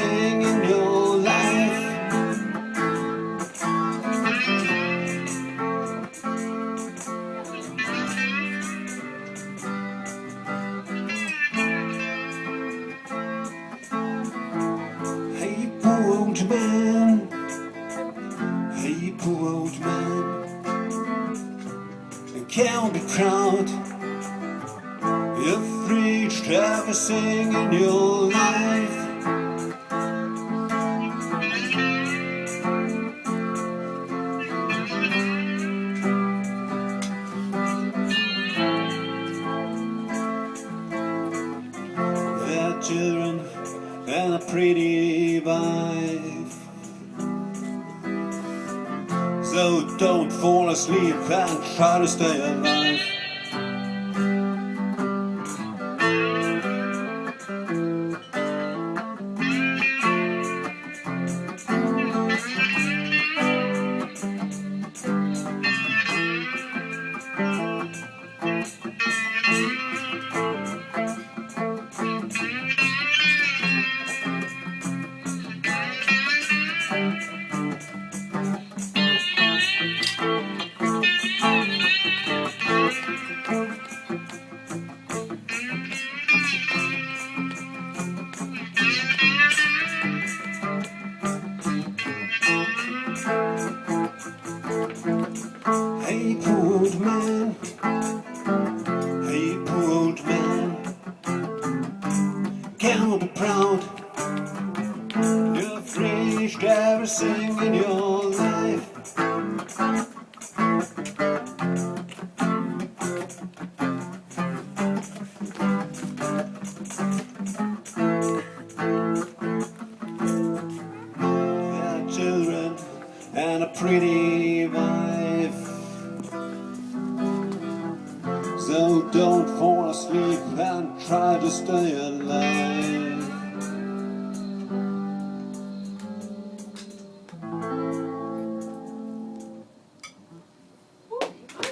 everything in your life. Hey, poor old man. Hey, poor old man. You can't be proud. You've reached everything in your life. There are children and a pretty wife. So don't fall asleep and try to stay alive. Hey, poor old man. Hey, poor old man. Can't be proud. You've reached everything in your life. There are children and a pretty wife. So don't fall asleep and try to stay alive.